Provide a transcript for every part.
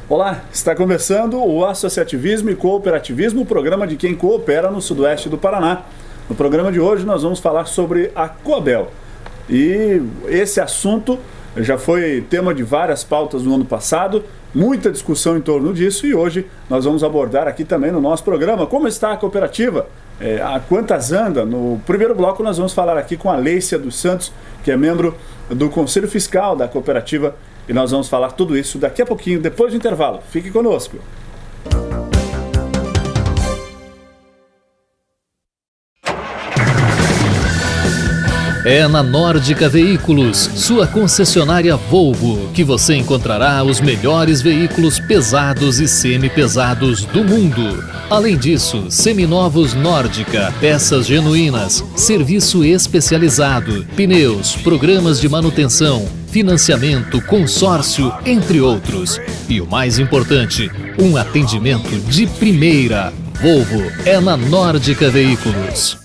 Olá, está começando o Associativismo e Cooperativismo, o programa de quem coopera no sudoeste do Paraná. No programa de hoje nós vamos falar sobre a Coabel. E esse assunto já foi tema de várias pautas no ano passado, muita discussão em torno disso, e hoje nós vamos abordar aqui também no nosso programa como está a cooperativa, a quantas anda. No primeiro bloco nós vamos falar aqui com a Leicia dos Santos, que é membro do Conselho Fiscal da cooperativa, e nós vamos falar tudo isso daqui a pouquinho, depois do intervalo. Fique conosco. É na Nórdica Veículos, sua concessionária Volvo, que você encontrará os melhores veículos pesados e semi-pesados do mundo. Além disso, seminovos Nórdica, peças genuínas, serviço especializado, pneus, programas de manutenção, financiamento, consórcio, entre outros. E o mais importante, um atendimento de primeira. Volvo é na Nórdica Veículos.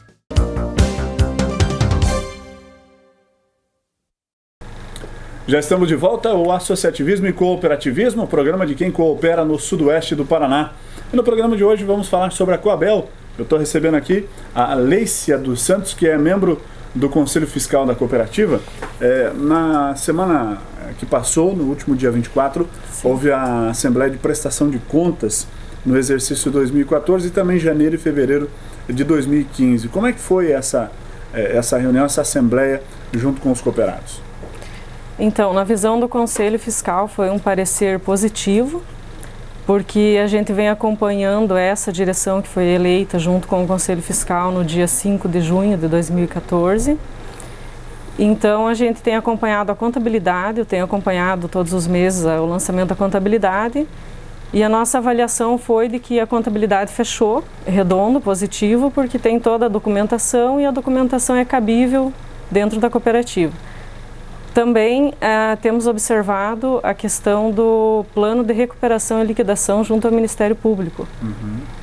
Já estamos de volta ao Associativismo e Cooperativismo, o programa de quem coopera no sudoeste do Paraná. E no programa de hoje vamos falar sobre a Coabel. Eu estou recebendo aqui a Leicia dos Santos, que é membro do Conselho Fiscal da cooperativa. Na semana que passou, no último dia 24, houve a Assembleia de Prestação de Contas no exercício 2014 e também janeiro e fevereiro de 2015. Como é que foi essa reunião, essa Assembleia junto com os cooperados? Então, na visão do Conselho Fiscal foi um parecer positivo, porque a gente vem acompanhando essa direção que foi eleita junto com o Conselho Fiscal no dia 5 de junho de 2014. Então, a gente tem acompanhado a contabilidade, eu tenho acompanhado todos os meses o lançamento da contabilidade, e a nossa avaliação foi de que a contabilidade fechou, redondo, positivo, porque tem toda a documentação e a documentação é cabível dentro da cooperativa. Também temos observado a questão do plano de recuperação e liquidação junto ao Ministério Público.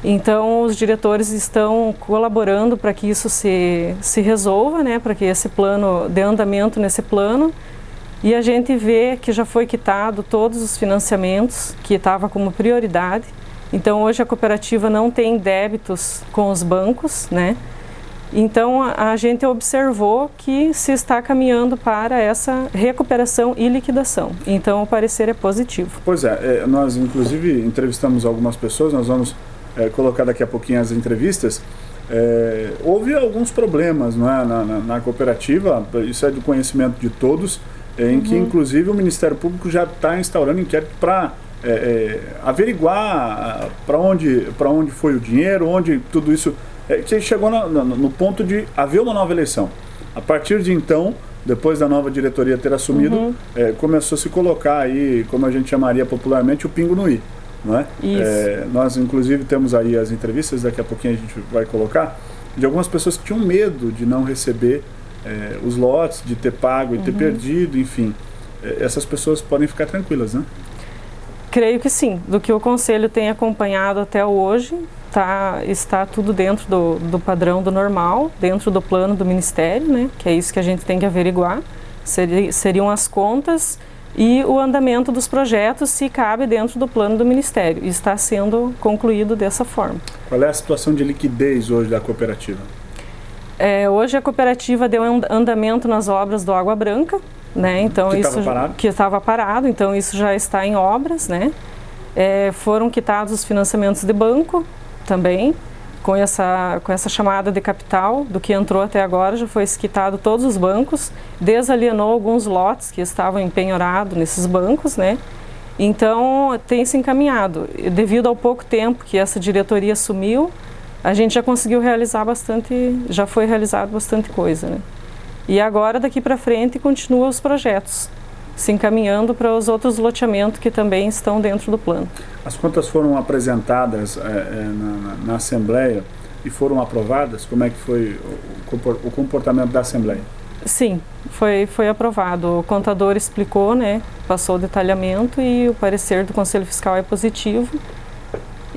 Então, os diretores estão colaborando para que isso se resolva, né, para que esse plano dê andamento nesse plano. E a gente vê que já foi quitado todos os financiamentos que estava como prioridade. Então, hoje a cooperativa não tem débitos com os bancos, né? Então, a gente observou que se está caminhando para essa recuperação e liquidação. Então, o parecer é positivo. Pois é, nós inclusive entrevistamos algumas pessoas, nós vamos colocar daqui a pouquinho as entrevistas. Houve alguns problemas, não é, na cooperativa, isso é do conhecimento de todos, em que inclusive o Ministério Público já está instaurando inquérito para averiguar para onde foi o dinheiro, onde tudo isso... que chegou no ponto de haver uma nova eleição. A partir de então, depois da nova diretoria ter assumido, começou a se colocar aí, como a gente chamaria popularmente, o pingo no i, não é? Nós inclusive temos aí as entrevistas, daqui a pouquinho a gente vai colocar, de algumas pessoas que tinham medo de não receber os lotes, de ter pago e ter perdido, enfim. Essas pessoas podem ficar tranquilas, né? Creio que sim. Do que o Conselho tem acompanhado até hoje, está tudo dentro do padrão do normal, dentro do plano do Ministério, né? Que é isso que a gente tem que averiguar. Seriam as contas e o andamento dos projetos, se cabe dentro do plano do Ministério. E está sendo concluído dessa forma. Qual é a situação de liquidez hoje da cooperativa? Hoje a cooperativa deu andamento nas obras do Água Branca, né? Então, que estava parado, então isso já está em obras, né? Foram quitados os financiamentos de banco também, com essa chamada de capital, do que entrou até agora, já foi quitado todos os bancos, desalienou alguns lotes que estavam empenhorados nesses bancos, né? Então, tem se encaminhado. Devido ao pouco tempo que essa diretoria assumiu, a gente já conseguiu realizar já foi realizado bastante coisa, né? E agora, daqui para frente, continuam os projetos, se encaminhando para os outros loteamentos que também estão dentro do plano. As contas foram apresentadas na Assembleia e foram aprovadas? Como é que foi o comportamento da Assembleia? Sim, foi aprovado. O contador explicou, né, passou o detalhamento e o parecer do Conselho Fiscal é positivo.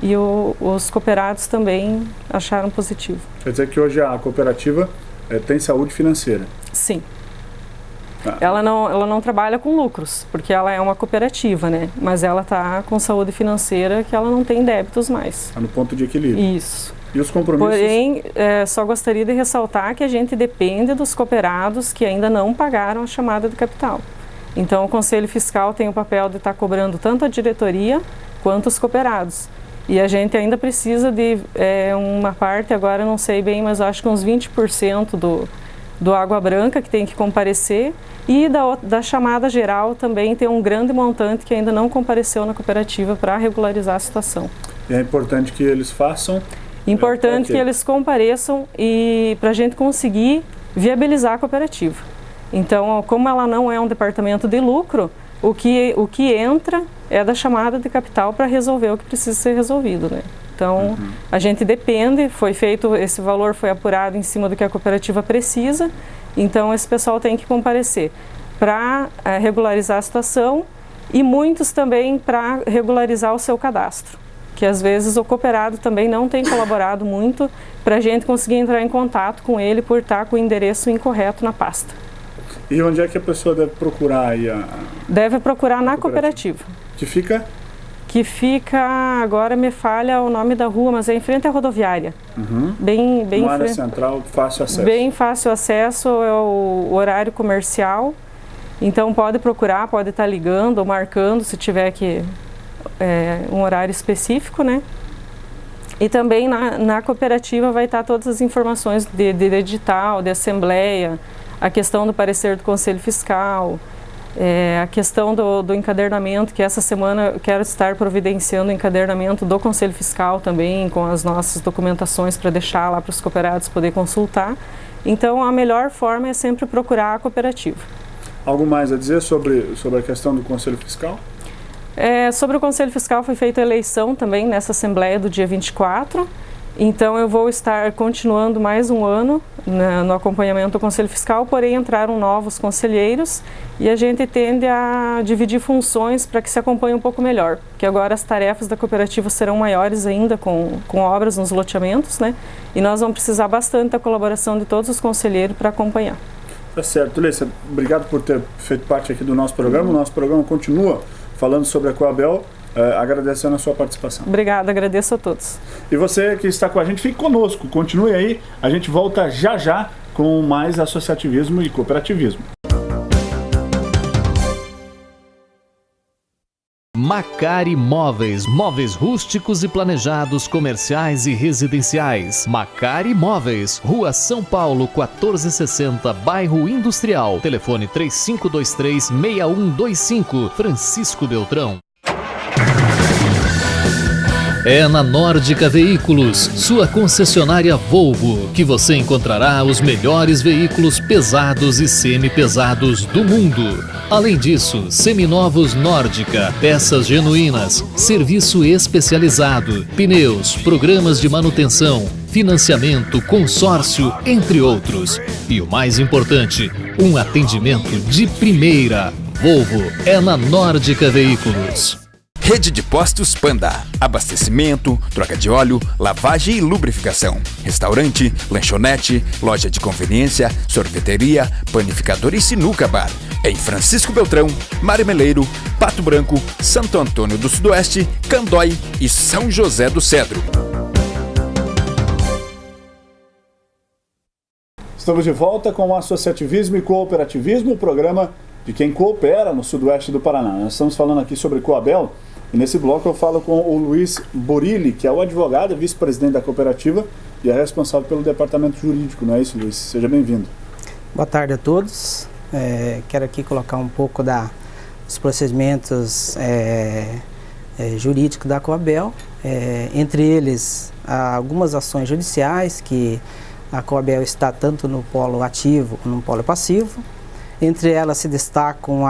E os cooperados também acharam positivo. Quer dizer que hoje a cooperativa tem saúde financeira? Sim. Ela não trabalha com lucros, porque ela é uma cooperativa, né? Mas ela está com saúde financeira que ela não tem débitos mais. Está no ponto de equilíbrio. Isso. E os compromissos? Porém, só gostaria de ressaltar que a gente depende dos cooperados que ainda não pagaram a chamada de capital. Então, o Conselho Fiscal tem o papel de estar cobrando tanto a diretoria quanto os cooperados. E a gente ainda precisa de uma parte, agora não sei bem, mas eu acho que uns 20% do Água Branca que tem que comparecer, e da chamada geral também tem um grande montante que ainda não compareceu na cooperativa para regularizar a situação. E é importante que eles façam? Importante que eles compareçam e para a gente conseguir viabilizar a cooperativa. Então, como ela não é um departamento de lucro, o que entra é da chamada de capital para resolver o que precisa ser resolvido, né? Então, a gente depende, esse valor foi apurado em cima do que a cooperativa precisa, então esse pessoal tem que comparecer para regularizar a situação e muitos também para regularizar o seu cadastro, que às vezes o cooperado também não tem colaborado muito para a gente conseguir entrar em contato com ele por estar com o endereço incorreto na pasta. E onde é que a pessoa deve procurar aí? Deve procurar na cooperativa. Que fica? Agora me falha o nome da rua, mas é em frente à rodoviária. Bem uma área central, fácil acesso. Bem fácil acesso, é o horário comercial. Então pode procurar, pode estar ligando ou marcando se tiver um horário específico, né? E também na cooperativa vai estar todas as informações de edital, de assembleia, a questão do parecer do Conselho Fiscal, a questão do encadernamento, que essa semana eu quero estar providenciando o encadernamento do Conselho Fiscal também, com as nossas documentações para deixar lá para os cooperados poder consultar. Então, a melhor forma é sempre procurar a cooperativa. Algo mais a dizer sobre a questão do Conselho Fiscal? Sobre o Conselho Fiscal foi feita a eleição também nessa Assembleia do dia 24. Então, eu vou estar continuando mais um ano no acompanhamento do Conselho Fiscal, porém entraram novos conselheiros e a gente tende a dividir funções para que se acompanhe um pouco melhor, porque agora as tarefas da cooperativa serão maiores ainda com obras nos loteamentos, né? E nós vamos precisar bastante da colaboração de todos os conselheiros para acompanhar. Tá certo. Leissa, obrigado por ter feito parte aqui do nosso programa. O nosso programa continua falando sobre a Coabel, agradecendo a sua participação. Obrigada, agradeço a todos. E você que está com a gente, fique conosco, continue aí, a gente volta já com mais associativismo e cooperativismo. Macari Móveis, móveis rústicos e planejados, comerciais e residenciais. Macari Móveis, Rua São Paulo, 1460, Bairro Industrial. Telefone 3523-6125, Francisco Beltrão. É na Nórdica Veículos, sua concessionária Volvo, que você encontrará os melhores veículos pesados e semi-pesados do mundo. Além disso, seminovos Nórdica, peças genuínas, serviço especializado, pneus, programas de manutenção, financiamento, consórcio, entre outros. E o mais importante, um atendimento de primeira. Volvo é na Nórdica Veículos. Rede de Postos Panda. Abastecimento, troca de óleo, lavagem e lubrificação. Restaurante, lanchonete, loja de conveniência, sorveteria, panificador e sinuca bar. Em Francisco Beltrão, Marmeleiro, Pato Branco, Santo Antônio do Sudoeste, Candói e São José do Cedro. Estamos de volta com o Associativismo e Cooperativismo, o programa de quem coopera no sudoeste do Paraná. Nós estamos falando aqui sobre Coabel. E nesse bloco eu falo com o Luiz Borilli, que é o advogado e vice-presidente da cooperativa e é responsável pelo departamento jurídico, não é isso, Luiz? Seja bem-vindo. Boa tarde a todos. Quero aqui colocar um pouco dos procedimentos jurídicos da Coabel, entre eles algumas ações judiciais que a Coabel está tanto no polo ativo como no polo passivo. Entre elas se destacam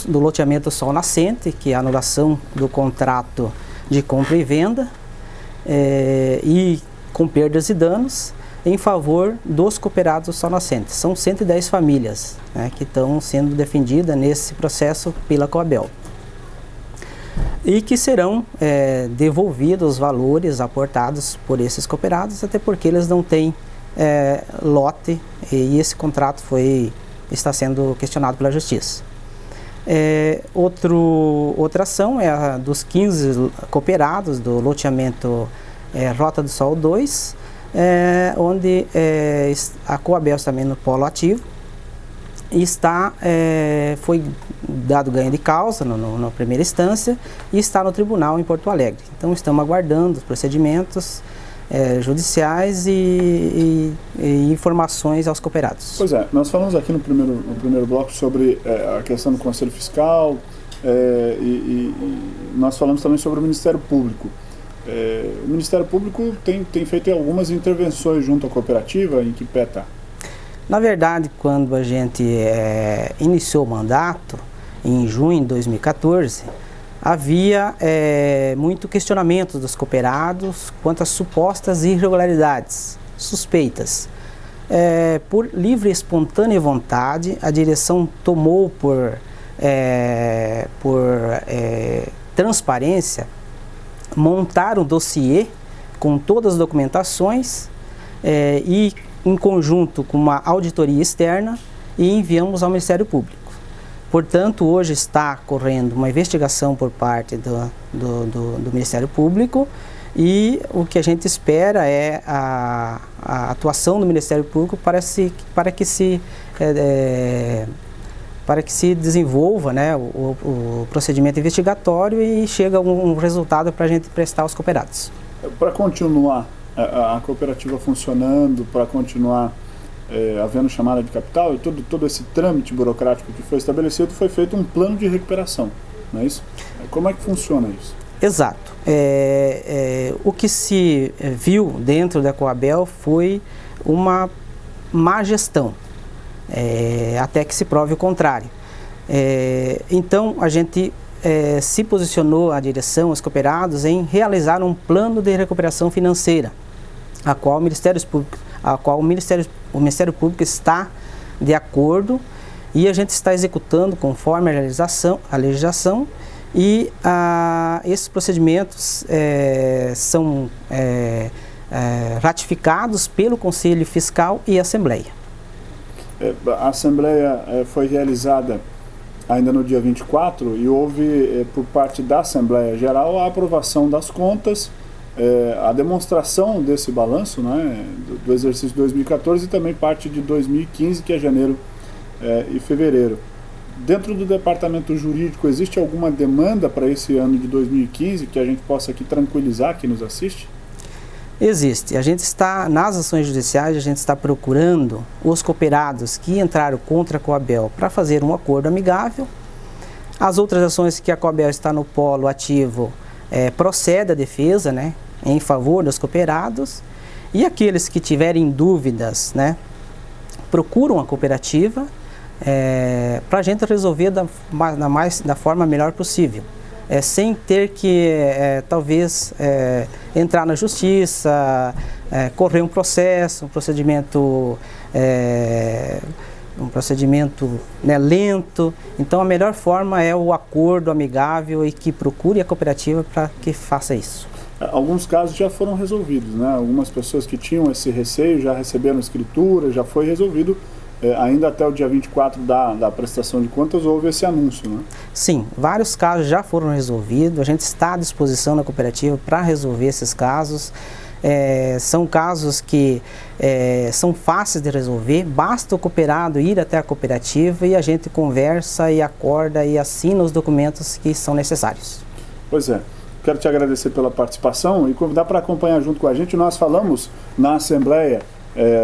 do loteamento Sol Nascente, que é a anulação do contrato de compra e venda e com perdas e danos em favor dos cooperados do Sol Nascente. São 110 famílias, né, que estão sendo defendidas nesse processo pela Coabel. E que serão devolvidos os valores aportados por esses cooperados, até porque eles não têm lote, e esse contrato está sendo questionado pela Justiça. Outra ação é a dos 15 cooperados do loteamento Rota do Sol 2, onde a Coabel está também no polo ativo e foi dado ganho de causa na primeira instância e está no tribunal em Porto Alegre. Então estamos aguardando os procedimentos judiciais e informações aos cooperados. Pois é, nós falamos aqui no primeiro bloco sobre a questão do Conselho Fiscal e nós falamos também sobre o Ministério Público. O Ministério Público tem feito algumas intervenções junto à cooperativa. Em que pé está? Na verdade, quando a gente iniciou o mandato, em junho de 2014, havia muito questionamento dos cooperados quanto às supostas irregularidades, suspeitas. Por livre e espontânea vontade, a direção tomou por transparência, montar um dossiê com todas as documentações e em conjunto com uma auditoria externa e enviamos ao Ministério Público. Portanto, hoje está correndo uma investigação por parte do Ministério Público e o que a gente espera é a atuação do Ministério Público para que se desenvolva, né, o procedimento investigatório e chega um resultado para a gente prestar aos cooperados. Para continuar a cooperativa funcionando, para continuar havendo chamada de capital e todo esse trâmite burocrático que foi estabelecido, foi feito um plano de recuperação, não é isso? Como é que funciona isso? Exato. O que se viu dentro da Coabel foi uma má gestão, até que se prove o contrário. Então, a gente se posicionou, a direção, os cooperados, em realizar um plano de recuperação financeira, a qual o Ministério Público está de acordo e a gente está executando conforme a legislação e esses procedimentos são ratificados pelo Conselho Fiscal e Assembleia. A Assembleia foi realizada ainda no dia 24 e houve, por parte da Assembleia Geral, a aprovação das contas, a demonstração desse balanço, né, do exercício de 2014 e também parte de 2015, que é janeiro e fevereiro. Dentro do departamento jurídico, existe alguma demanda para esse ano de 2015 que a gente possa aqui tranquilizar quem nos assiste? Existe. A gente está, nas ações judiciais, a gente está procurando os cooperados que entraram contra a Coabel para fazer um acordo amigável. As outras ações que a Coabel está no polo ativo, procede a defesa, né, em favor dos cooperados. E aqueles que tiverem dúvidas, né, procuram a cooperativa para a gente resolver da forma melhor possível. Sem ter que, talvez, entrar na justiça, correr um processo, um procedimento né, lento. Então, a melhor forma é o acordo amigável e que procure a cooperativa para que faça isso. Alguns casos já foram resolvidos, né? Algumas pessoas que tinham esse receio já receberam escritura, já foi resolvido. Ainda até o dia 24 da prestação de contas houve esse anúncio, né? Sim, vários casos já foram resolvidos, a gente está à disposição da cooperativa para resolver esses casos. São casos que são fáceis de resolver, basta o cooperado ir até a cooperativa e a gente conversa e acorda e assina os documentos que são necessários. Pois é, quero te agradecer pela participação e convidar para acompanhar junto com a gente. Nós falamos na Assembleia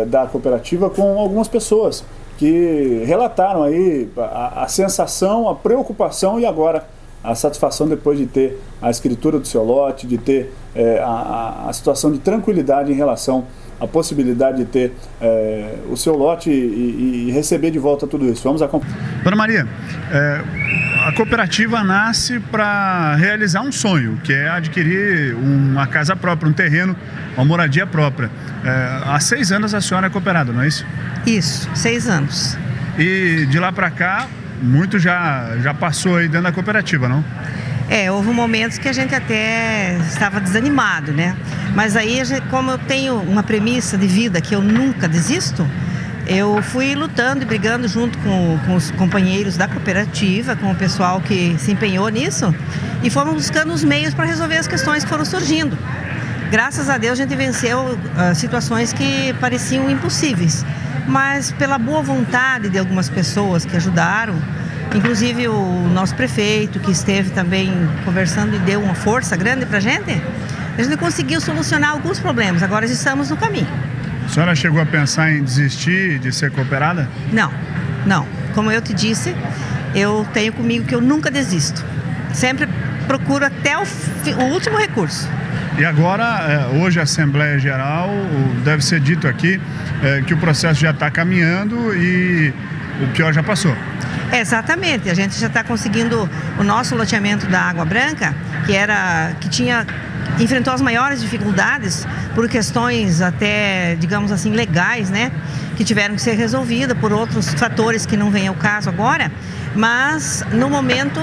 da cooperativa com algumas pessoas que relataram aí a sensação, a preocupação e agora a satisfação depois de ter a escritura do seu lote, de ter a situação de tranquilidade em relação à possibilidade de ter o seu lote e receber de volta tudo isso. Vamos acompanhar. Dona Maria, a cooperativa nasce para realizar um sonho, que é adquirir uma casa própria, um terreno, uma moradia própria. Há 6 anos a senhora é cooperada, não é isso? Isso, 6 anos. E de lá para cá, muito já passou aí dentro da cooperativa, não? Houve momentos que a gente até estava desanimado, né? Mas aí, como eu tenho uma premissa de vida que eu nunca desisto, eu fui lutando e brigando junto com os companheiros da cooperativa, com o pessoal que se empenhou nisso, e fomos buscando os meios para resolver as questões que foram surgindo. Graças a Deus a gente venceu situações que pareciam impossíveis, mas pela boa vontade de algumas pessoas que ajudaram, inclusive o nosso prefeito, que esteve também conversando e deu uma força grande para a gente conseguiu solucionar alguns problemas. Agora estamos no caminho. A senhora chegou a pensar em desistir de ser cooperada? Não. Como eu te disse, eu tenho comigo que eu nunca desisto. Sempre procuro até o último recurso. E agora, hoje a Assembleia Geral, deve ser dito aqui, que o processo já está caminhando e o pior já passou. Exatamente, a gente já está conseguindo o nosso loteamento da Água Branca, que enfrentou as maiores dificuldades por questões até, digamos assim, legais, né? Que tiveram que ser resolvidas por outros fatores que não vêm ao caso agora. Mas, no momento,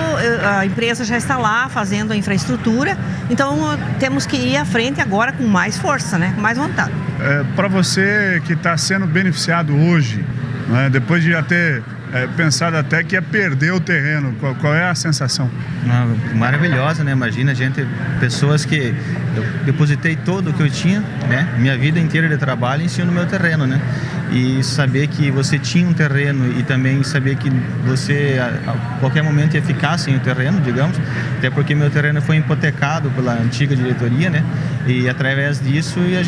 a empresa já está lá fazendo a infraestrutura, então temos que ir à frente agora com mais força, né? Com mais vontade. Para você que está sendo beneficiado hoje, né, depois de já ter pensado até que ia perder o terreno, qual é a sensação? Maravilhosa, né? Imagina, pessoas que eu depositei todo o que eu tinha, né? Minha vida inteira de trabalho em cima do meu terreno, né? E saber que você tinha um terreno e também saber que você a qualquer momento ia ficar sem o terreno, digamos, até porque meu terreno foi hipotecado pela antiga diretoria, né? E através disso eu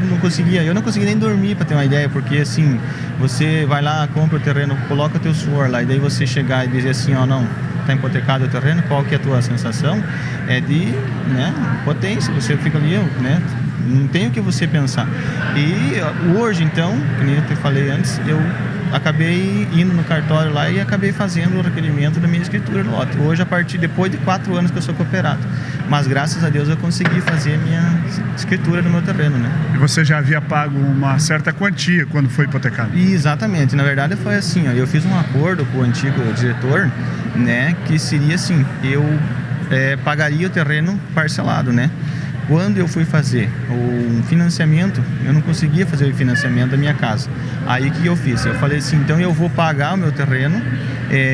não conseguia nem dormir, para ter uma ideia, porque assim, você vai lá, compra o terreno, coloca o teu suor lá, e daí você chegar e dizer assim, não, está hipotecado o terreno, qual que é a tua sensação? É de, né, potência, você fica ali, né? Não tem o que você pensar. E hoje, então, como eu te falei antes, eu acabei indo no cartório lá e acabei fazendo o requerimento da minha escritura no lote. Hoje, depois de 4 anos que eu sou cooperado. Mas, graças a Deus, eu consegui fazer a minha escritura no meu terreno, né? E você já havia pago uma certa quantia quando foi hipotecado? Exatamente. Na verdade, foi assim, eu fiz um acordo com o antigo diretor, né? Que seria assim, eu pagaria o terreno parcelado, né? Quando eu fui fazer o financiamento, eu não conseguia fazer o financiamento da minha casa. Aí o que eu fiz? Eu falei assim, então eu vou pagar o meu terreno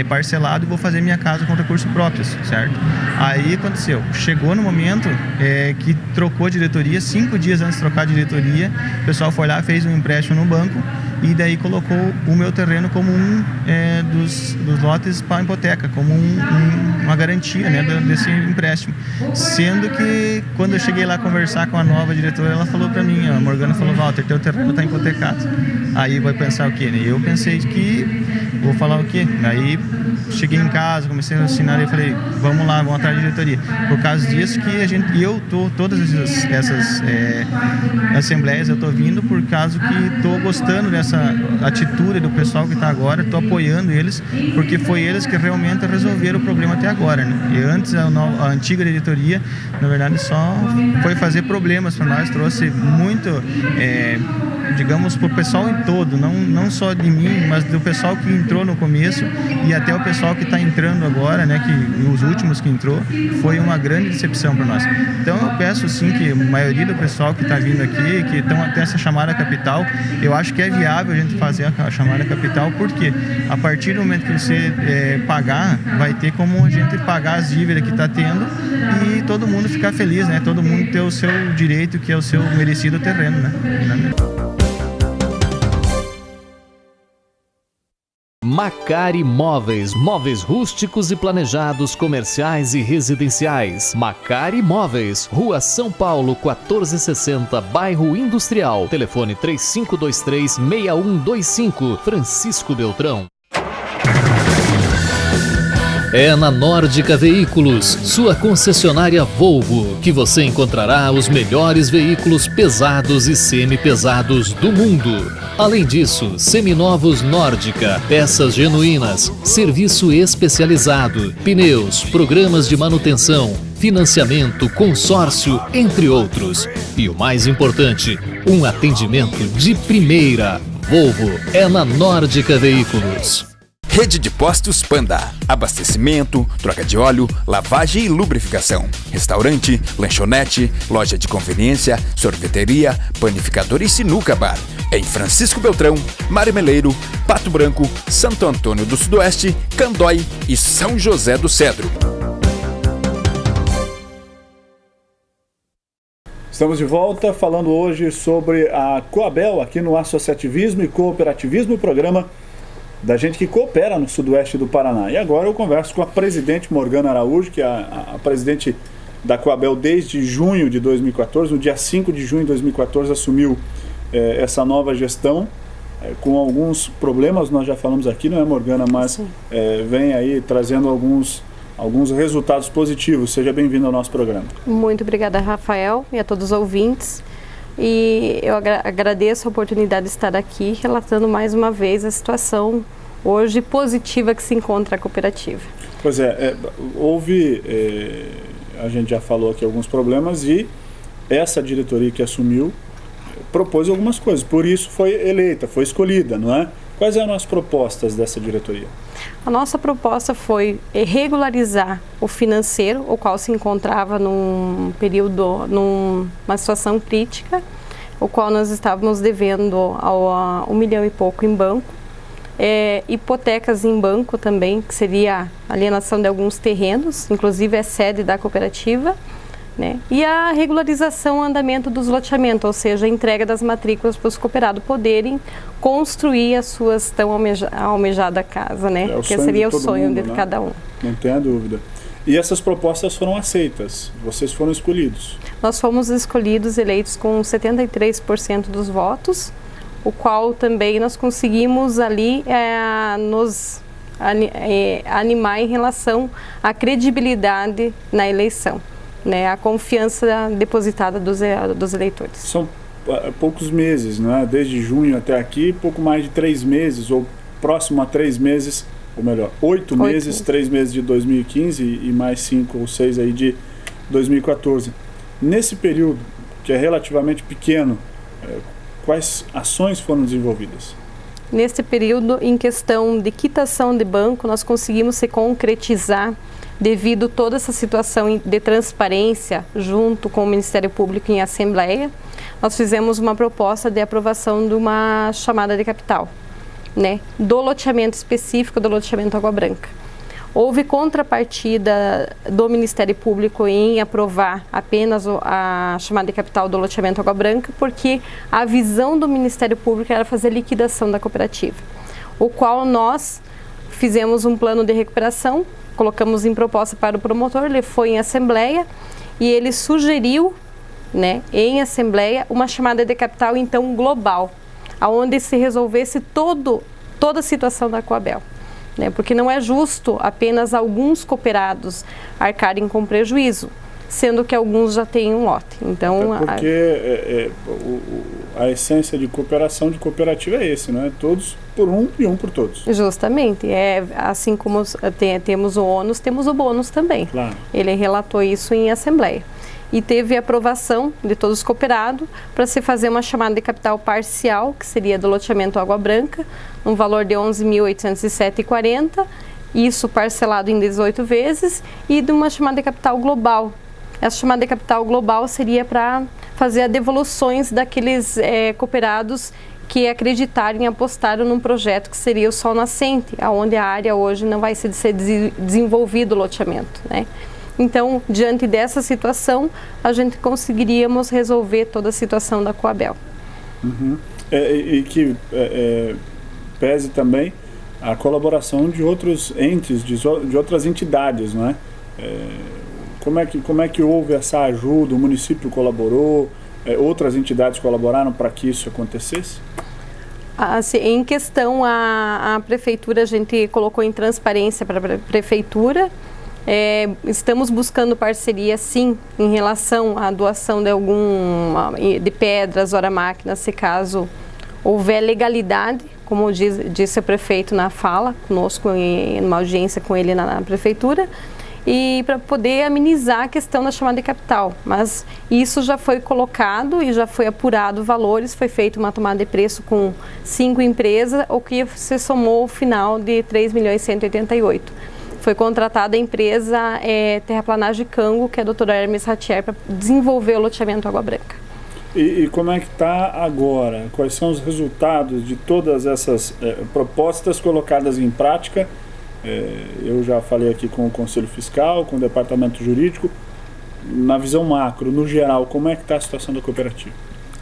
parcelado e vou fazer minha casa com recursos próprios, certo? Aí aconteceu, chegou no momento que trocou a diretoria, 5 dias antes de trocar a diretoria, o pessoal foi lá, fez um empréstimo no banco e daí colocou o meu terreno como um dos lotes para hipoteca, como uma garantia, né, desse empréstimo. Sendo que quando eu cheguei lá conversar com a nova diretora, ela falou para mim, a Morgana falou, Walter, teu terreno está hipotecado. Aí vai pensar o quê? Eu pensei que, vou falar o quê? Aí cheguei em casa, comecei a assinar e falei, vamos lá, vamos atrás da diretoria. Por causa disso que todas essas assembleias eu estou vindo por causa que estou gostando dessa atitude do pessoal que está agora, estou apoiando eles, porque foi eles que realmente resolveram o problema até agora, né? E antes a antiga diretoria, na verdade, só foi fazer problemas para nós, trouxe muito, digamos, para o pessoal em todo, não só de mim, mas do pessoal que entrou no começo e até o pessoal que está entrando agora, né, que os últimos que entrou, foi uma grande decepção para nós. Então eu peço sim que a maioria do pessoal que está vindo aqui, que estão até essa chamada capital, eu acho que é viável a gente fazer a chamada capital, porque a partir do momento que você pagar, vai ter como a gente pagar as dívidas que está tendo e todo mundo ficar feliz, né? Todo mundo ter o seu direito, que é o seu merecido terreno, né? Macari Móveis, móveis rústicos e planejados, comerciais e residenciais. Macari Móveis, Rua São Paulo, 1460, Bairro Industrial. Telefone 3523-6125, Francisco Beltrão. É na Nórdica Veículos, sua concessionária Volvo, que você encontrará os melhores veículos pesados e semi-pesados do mundo. Além disso, seminovos Nórdica, peças genuínas, serviço especializado, pneus, programas de manutenção, financiamento, consórcio, entre outros. E o mais importante, um atendimento de primeira. Volvo é na Nórdica Veículos. Rede de Postos Panda. Abastecimento, troca de óleo, lavagem e lubrificação. Restaurante, lanchonete, loja de conveniência, sorveteria, panificador e sinuca bar. Em Francisco Beltrão, Marmeleiro, Pato Branco, Santo Antônio do Sudoeste, Candói e São José do Cedro. Estamos de volta falando hoje sobre a Coabel aqui no Associativismo e Cooperativismo, programa da gente que coopera no sudoeste do Paraná. E agora eu converso com a presidente Morgana Araújo, que é a presidente da Coabel desde junho de 2014. No dia 5 de junho de 2014 assumiu essa nova gestão, com alguns problemas, nós já falamos aqui, não é, Morgana? Mas vem aí trazendo alguns resultados positivos. Seja bem-vindo ao nosso programa. Muito obrigada, Rafael, e a todos os ouvintes. E eu agradeço a oportunidade de estar aqui relatando mais uma vez a situação hoje positiva que se encontra a cooperativa. Pois houve, a gente já falou aqui alguns problemas e essa diretoria que assumiu propôs algumas coisas, por isso foi eleita, foi escolhida, não é? Quais eram as propostas dessa diretoria? A nossa proposta foi regularizar o financeiro, o qual se encontrava numa situação crítica, o qual nós estávamos devendo a 1 milhão e pouco em banco, hipotecas em banco também, que seria a alienação de alguns terrenos, inclusive é sede da cooperativa, né? E a regularização, andamento dos loteamentos, ou seja, a entrega das matrículas para os cooperados poderem construir as suas tão almejada casa, né? Que seria o sonho de cada um. Não tenha dúvida. E essas propostas foram aceitas? Vocês foram escolhidos? Nós fomos escolhidos, eleitos com 73% dos votos, o qual também nós conseguimos ali nos animar em relação à credibilidade na eleição. Né, a confiança depositada dos eleitores. São poucos meses, né? Desde junho até aqui, pouco mais de 3 meses, ou próximo a 3 meses, ou melhor, 8 meses, 3 meses de 2015 e mais 5 ou 6 aí de 2014. Nesse período, que é relativamente pequeno, quais ações foram desenvolvidas? Nesse período, em questão de quitação de banco, nós conseguimos se concretizar devido a toda essa situação de transparência junto com o Ministério Público em Assembleia. Nós fizemos uma proposta de aprovação de uma chamada de capital, né, do loteamento específico, do loteamento Água Branca. Houve contrapartida do Ministério Público em aprovar apenas a chamada de capital do loteamento Água Branca, porque a visão do Ministério Público era fazer liquidação da cooperativa, o qual nós fizemos um plano de recuperação, colocamos em proposta para o promotor, ele foi em assembleia e ele sugeriu, né, em assembleia, uma chamada de capital então global, aonde se resolvesse toda a situação da Coabel, né, porque não é justo apenas alguns cooperados arcarem com prejuízo, sendo que alguns já têm um lote. Então, porque a essência de cooperação, de cooperativa é esse, não é? Todos por um e um por todos. Justamente. Assim como temos o ônus, temos o bônus também. Claro. Ele relatou isso em assembleia. E teve aprovação de todos os cooperados para se fazer uma chamada de capital parcial, que seria do loteamento Água Branca, um valor de 11.807,40, isso parcelado em 18 vezes, e de uma chamada de capital global. Essa chamada de capital global seria para fazer a devoluções daqueles cooperados que acreditarem e apostaram num projeto que seria o Sol Nascente, onde a área hoje não vai ser desenvolvido o loteamento, né? Então, diante dessa situação, a gente conseguiríamos resolver toda a situação da Coabel. Uhum. E que pese também a colaboração de outros entes, de outras entidades, não é? Como é que houve essa ajuda? O município colaborou? Outras entidades colaboraram para que isso acontecesse? Assim, em questão a prefeitura, a gente colocou em transparência para a prefeitura. Estamos buscando parceria, sim, em relação à doação de pedras, ora máquinas, se caso houver legalidade, como disse o prefeito na fala conosco, em uma audiência com ele na prefeitura. e para poder amenizar a questão da chamada de capital. Mas isso já foi colocado e já foi apurado valores, foi feita uma tomada de preço com 5 empresas, o que se somou o final de 3.188.000. Foi contratada a empresa Terraplanagem Cango, que é a doutora Hermes Ratier, para desenvolver o loteamento Água Branca. E como é que está agora? Quais são os resultados de todas essas propostas colocadas em prática? Eu já falei aqui com o Conselho Fiscal, com o Departamento Jurídico. Na visão macro, no geral, como é que está a situação da cooperativa?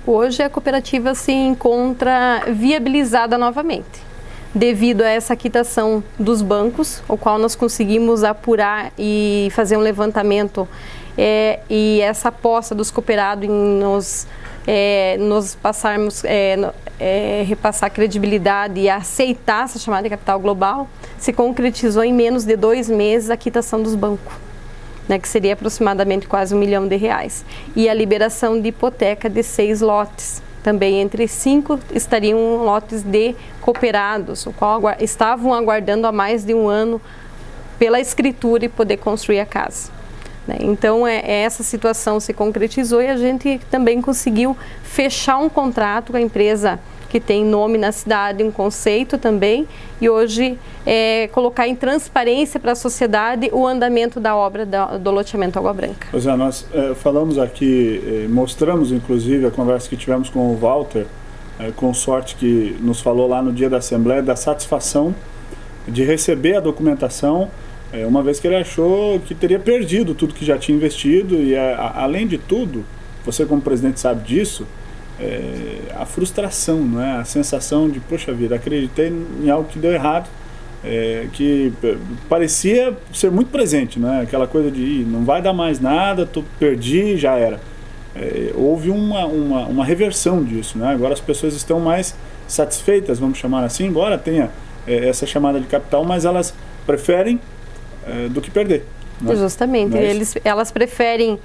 Hoje a cooperativa se encontra viabilizada novamente, devido a essa quitação dos bancos, o qual nós conseguimos apurar e fazer um levantamento e essa aposta dos cooperados em nos passarmos, repassar credibilidade e aceitar essa chamada de capital global, se concretizou em menos de 2 meses a quitação dos bancos, né, que seria aproximadamente quase R$1 milhão, e a liberação de hipoteca de 6 lotes. Também entre 5 estariam lotes de cooperados, o qual estavam aguardando há mais de 1 ano pela escritura e poder construir a casa. Então, essa situação se concretizou e a gente também conseguiu fechar um contrato com a empresa que tem nome na cidade, um conceito também, e hoje colocar em transparência para a sociedade o andamento da obra do loteamento Água Branca. Pois é, nós falamos aqui, mostramos inclusive a conversa que tivemos com o Walter, consorte, que nos falou lá no dia da Assembleia da satisfação de receber a documentação, uma vez que ele achou que teria perdido tudo que já tinha investido e, além de tudo, você como presidente sabe disso, a frustração, não é? A sensação de, poxa vida, acreditei em algo que deu errado, que parecia ser muito presente, não é? Aquela coisa de não vai dar mais nada, perdi, já era. Houve uma reversão disso, né? Agora as pessoas estão mais satisfeitas, vamos chamar assim, embora tenha essa chamada de capital, mas elas preferem do que perder. Né? Justamente, elas preferem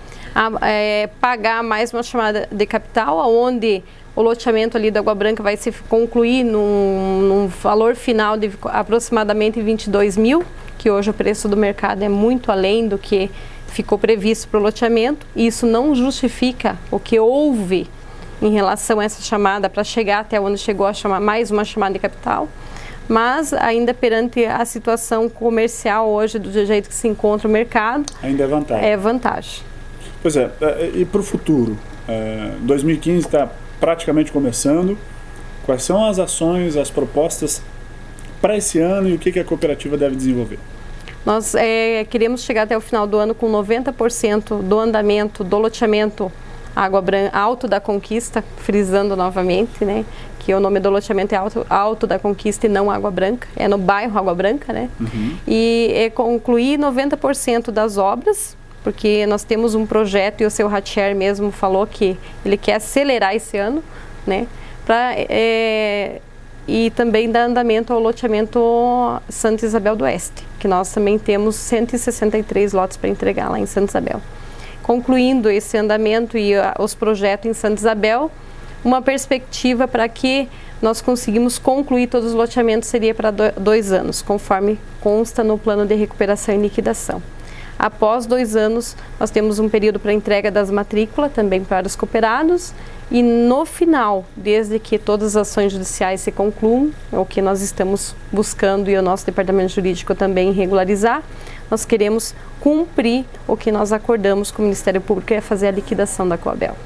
pagar mais uma chamada de capital, onde o loteamento ali da Água Branca vai se concluir num valor final de aproximadamente 22 mil, que hoje o preço do mercado é muito além do que ficou previsto para o loteamento. Isso não justifica o que houve em relação a essa chamada para chegar até onde chegou a chamar mais uma chamada de capital. Mas ainda perante a situação comercial hoje, do jeito que se encontra o mercado, ainda é vantagem. É vantagem. Pois e para o futuro? 2015 está praticamente começando. Quais são as ações, as propostas para esse ano e o que a cooperativa deve desenvolver? Nós queremos chegar até o final do ano com 90% do andamento do loteamento Água Branca, Alto da Conquista, frisando novamente, né? Que o nome do loteamento é Alto da Conquista e não Água Branca, é no bairro Água Branca, né? Uhum. E concluir 90% das obras, porque nós temos um projeto, e o seu Ratier mesmo falou que ele quer acelerar esse ano, né? E também dar andamento ao loteamento Santa Isabel do Oeste, que nós também temos 163 lotes para entregar lá em Santa Isabel. Concluindo esse andamento e os projetos em Santa Isabel, uma perspectiva para que nós conseguimos concluir todos os loteamentos seria para 2 anos, conforme consta no plano de recuperação e liquidação. Após 2 anos, nós temos um período para entrega das matrículas, também para os cooperados, e no final, desde que todas as ações judiciais se concluam, o que nós estamos buscando e o nosso departamento jurídico também regularizar, nós queremos cumprir o que nós acordamos com o Ministério Público, que é fazer a liquidação da Coabel.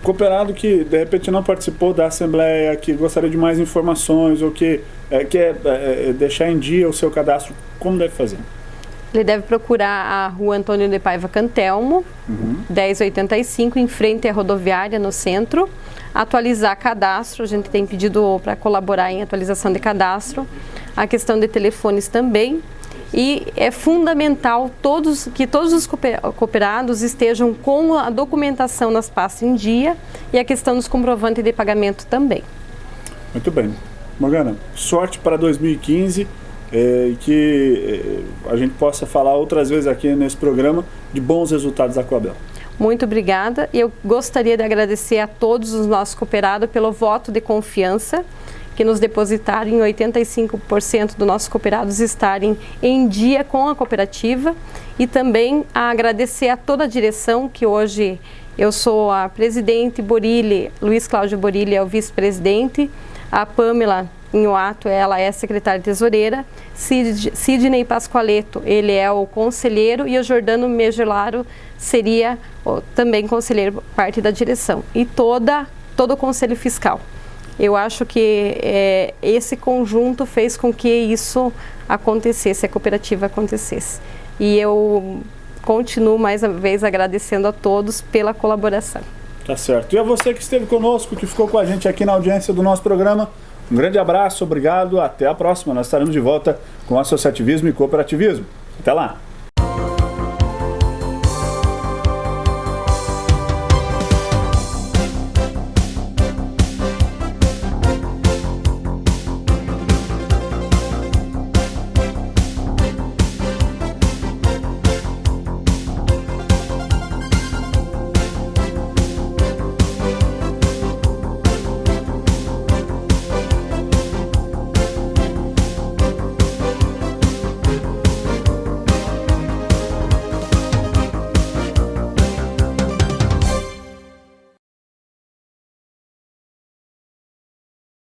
Cooperado que de repente não participou da Assembleia, que gostaria de mais informações ou que quer deixar em dia o seu cadastro, como deve fazer? Ele deve procurar a Rua Antônio de Paiva Cantelmo, 1085, em frente à rodoviária, no centro. Atualizar cadastro, a gente tem pedido para colaborar em atualização de cadastro. A questão de telefones também. E é fundamental que todos os cooperados estejam com a documentação nas pastas em dia e a questão dos comprovantes de pagamento também. Muito bem. Morgana, sorte para 2015 e que a gente possa falar outras vezes aqui nesse programa de bons resultados da Coabel. Muito obrigada. Eu gostaria de agradecer a todos os nossos cooperados pelo voto de confiança que nos depositaram em 85% dos nossos cooperados estarem em dia com a cooperativa, e também agradecer a toda a direção, que hoje eu sou a presidente, Borilli, Luiz Cláudio Borilli é o vice-presidente, a Pamela Inhoato, ela é secretária tesoureira, Sidney Pascoaleto, ele é o conselheiro, e o Jordano Megelaro seria também conselheiro, parte da direção, e todo o conselho fiscal. Eu acho que esse conjunto fez com que isso acontecesse, a cooperativa acontecesse. E eu continuo mais uma vez agradecendo a todos pela colaboração. Tá certo. E a você que esteve conosco, que ficou com a gente aqui na audiência do nosso programa, um grande abraço, obrigado, até a próxima. Nós estaremos de volta com associativismo e cooperativismo. Até lá!